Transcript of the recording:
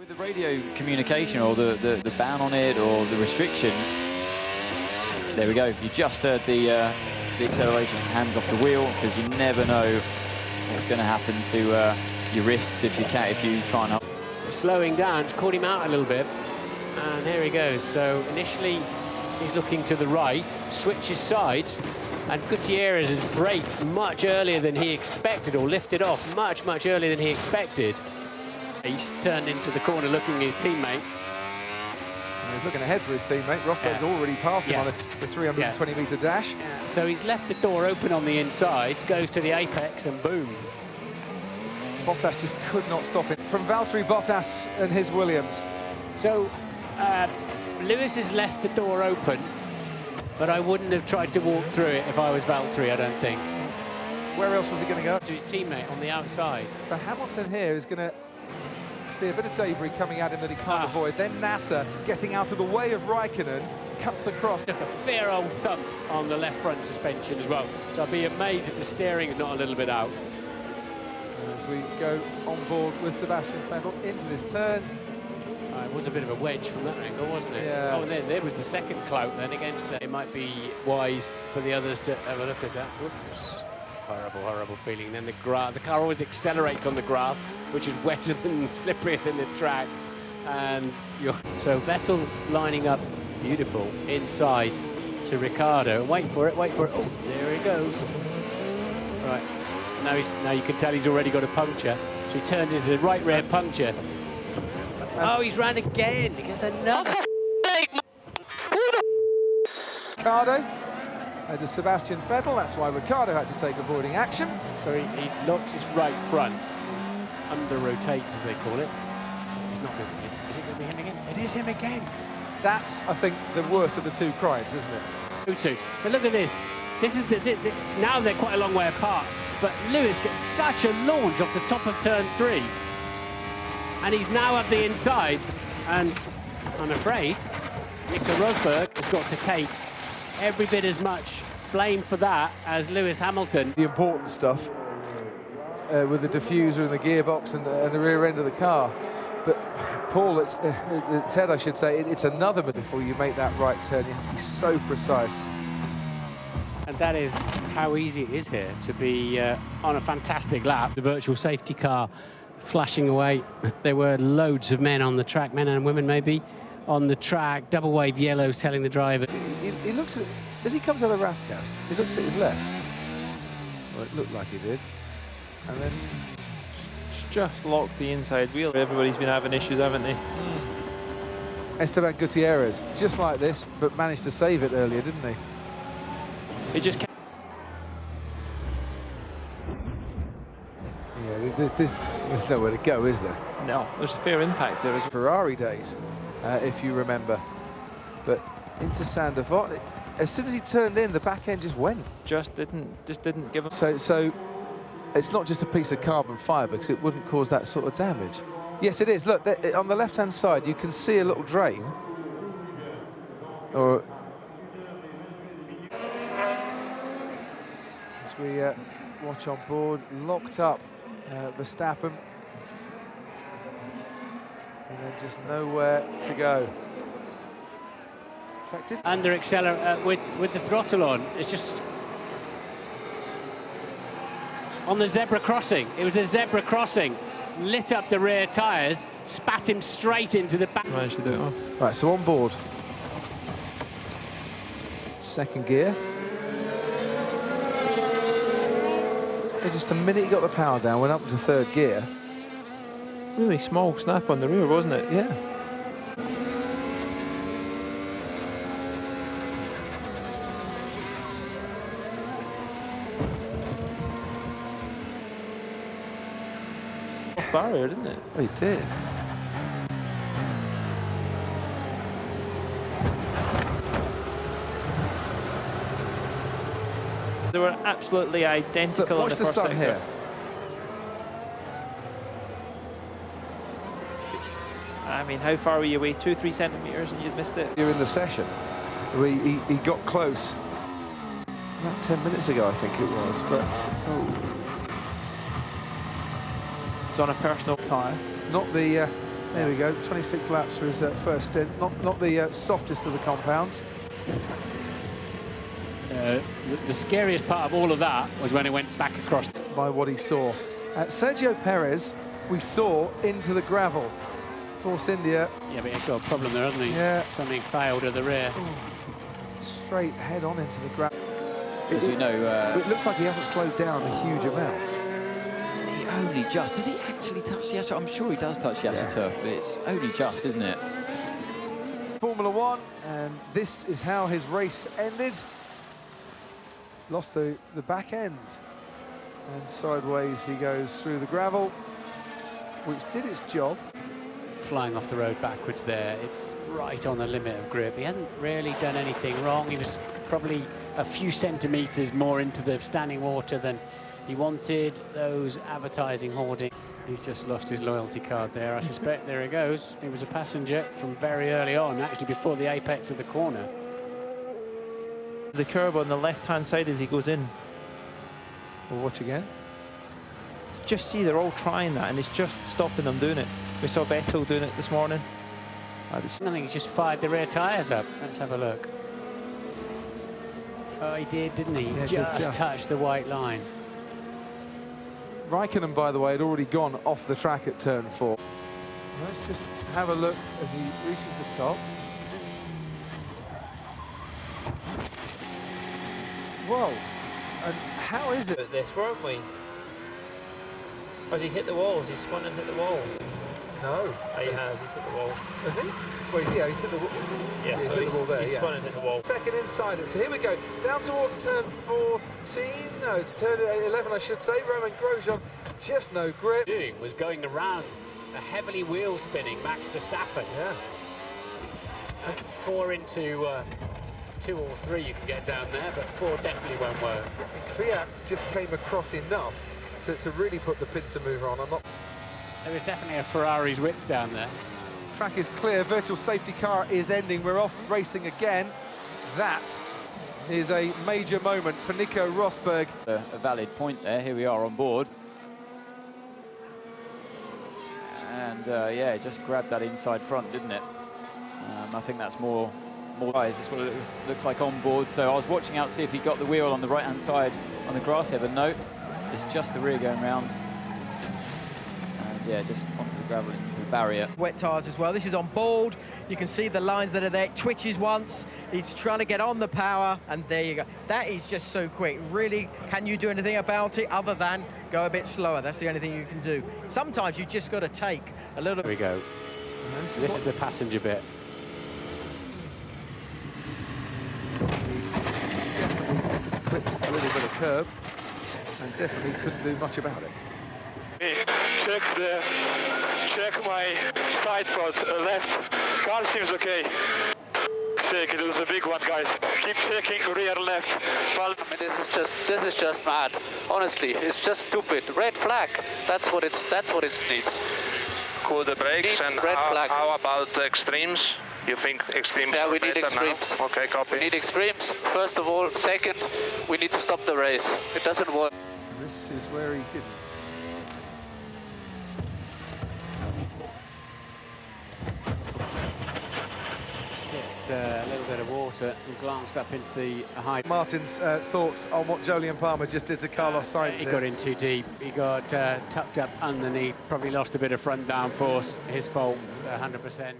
With the radio communication or the ban on it or the restriction, there we go. You just heard the acceleration, hands off the wheel, because you never know what's going to happen to your wrists if you try and. Slowing down, it's caught him out a little bit, and here he goes. So initially he's looking to the right, switches sides, and Gutierrez has braked much earlier than he expected, or lifted off much earlier than he expected. He's turned into the corner looking at his teammate. He's looking ahead for his teammate. Rosberg's already passed him on the 320-metre dash. So he's left the door open on the inside, goes to the apex, and boom. Bottas just could not stop it. From Valtteri Bottas and his Williams. So Lewis has left the door open, but I wouldn't have tried to walk through it if I was Valtteri, I don't think. Where else was he going to go? To his teammate on the outside. So Hamilton here is going to see a bit of debris coming at him that he can't avoid. Then Nasser getting out of the way of Raikkonen, cuts across. Took a fair old thump on the left front suspension as well. So I'd be amazed if the steering's not a little bit out. As we go on board with Sebastian Vettel into this turn. It was a bit of a wedge from that angle, wasn't it? Yeah. Oh, and then there was the second clout then against that. It might be wise for the others to have a look at that. Whoops. Horrible feeling. Then the car always accelerates on the grass, which is wetter than slipperier than the track. And so Vettel lining up beautiful inside to Ricciardo. Wait for it. Oh, there he goes. Right. Now you can tell he's already got a puncture. So he turns into a right rear puncture. Oh, he's ran again. He gets another. Ricciardo. To Sebastian Vettel, that's why Ricciardo had to take avoiding action. So he locks his right front, under rotate as they call it. It's not going to be him. Is it going to be him again? It is him again. That's, I think, the worst of the two crimes, isn't it? Two. But look at this. This is now they're quite a long way apart. But Lewis gets such a launch off the top of turn 3. And he's now up the inside. And I'm afraid Nico Rosberg has got to take every bit as much blame for that as Lewis Hamilton. The important stuff with the diffuser and the gearbox and the rear end of the car. But Paul, Ted, I should say, it's another bit before you make that right turn. You have to be so precise. And that is how easy it is here to be on a fantastic lap. The virtual safety car flashing away. There were loads of men on the track, men and women maybe, on the track. Double wave yellows telling the driver. He looks at, as he comes out of Rascast, he looks at his left. Well, it looked like he did. And then just locked the inside wheel. Everybody's been having issues, haven't they? Esteban Gutierrez, just like this, but managed to save it earlier, didn't he? It just can't. Yeah, there's nowhere to go, is there? No, there's a fair impact there. Ferrari days, if you remember. But into Sander Vaught, as soon as he turned in, the back end just went. Just didn't give him. So it's not just a piece of carbon fibre, because it wouldn't cause that sort of damage. Yes, it is. Look, on the left-hand side, you can see a little drain. Or as we watch on board, locked up Verstappen, and then just nowhere to go. Affected. Under accelerate with the throttle on. It's just on the zebra crossing. It was a zebra crossing. Lit up the rear tyres, spat him straight into the back. Managed to do it all. Right, so on board. Second gear. And just the minute he got the power down, went up into third gear. Really small snap on the rear, wasn't it? Yeah. Off barrier, didn't it? Oh, he did. They were absolutely identical. Watch in the first sun sector. here. I mean, how far were you away? 2-3 centimetres and you'd missed it? You're in the session. He got close. About 10 minutes ago, I think it was. But It's on a personal tyre, not the There we go, 26 laps for his first stint. Not the softest of the compounds. The scariest part of all of that was when it went back across. By what he saw. Sergio Perez, we saw into the gravel. Force India. Yeah, but he's got a problem there, hasn't he? Yeah. Something failed at the rear. Ooh, straight head on into the gravel. As you know, It looks like he hasn't slowed down a huge amount. he only just, does he actually touch the AstroTurf? I'm sure he does touch the AstroTurf, but it's only just, isn't it? Formula One, and this is how his race ended. Lost the back end, and sideways he goes through the gravel, which did its job. Flying off the road backwards there, it's right on the limit of grip. He hasn't really done anything wrong. He was probably a few centimetres more into the standing water than he wanted. Those advertising hoardings. He's just lost his loyalty card there, I suspect. There he goes. He was a passenger from very early on, actually before the apex of the corner. The curb on the left-hand side as he goes in. We'll watch again. Just see, they're all trying that, and it's just stopping them doing it. We saw Vettel doing it this morning. I think he just fired the rear tyres up. Let's have a look. Oh, he did, didn't he? Yeah, just touched the white line. Raikkonen, by the way, had already gone off the track at turn 4. Let's just have a look as he reaches the top. Whoa, and how is it? At this, weren't we? Has he hit the wall? Has he spun and hit the wall? No. Oh, he has. He's hit the wall. Has he? Well, he's hit the wall. Yeah, he's so hit the wall there. he's spun and hit the wall. Second inside it. So here we go. Down towards turn 14. No, turn 11, I should say. Roman Grosjean, just no grip. Doing was going around a heavily wheel spinning Max Verstappen. Yeah. 4 into 2 or 3 you can get down there, but 4 definitely won't work. Fiat just came across enough to really put the pincer mover on. There was definitely a Ferrari's width down there. Track is clear, virtual safety car is ending. We're off racing again. That is a major moment for Nico Rosberg. A valid point there. Here we are on board. And yeah, just grabbed that inside front, didn't it? I think that's more eyes. That's what it looks like on board. So I was watching out to see if he got the wheel on the right-hand side on the grass here, but no, it's just the rear going round. And yeah, just onto the gravel into the barrier. Wet tyres as well. This is on board. You can see the lines that are there. It twitches once. He's trying to get on the power, and there you go. That is just so quick. Really, can you do anything about it other than go a bit slower? That's the only thing you can do. Sometimes you just got to take a little. Here we go. This is the passenger bit. Clipped a little bit of curb and definitely couldn't do much about it. Check my side front left. Car seems okay. It was a big one, guys. Keep checking rear left. Well, I mean, this is just mad. Honestly, it's just stupid. Red flag. That's what it needs. cool the brakes. And how about the extremes? You think extremes? Yeah, we need extremes. Now? Okay, copy. We need extremes, first of all. Second, we need to stop the race. It doesn't work. This is where he didn't. A little bit of water and glanced up into the high. Martin's thoughts on what Jolyon Palmer just did to Carlos Sainz. He got in too deep. He got tucked up underneath. Probably lost a bit of front downforce. His fault, 100%.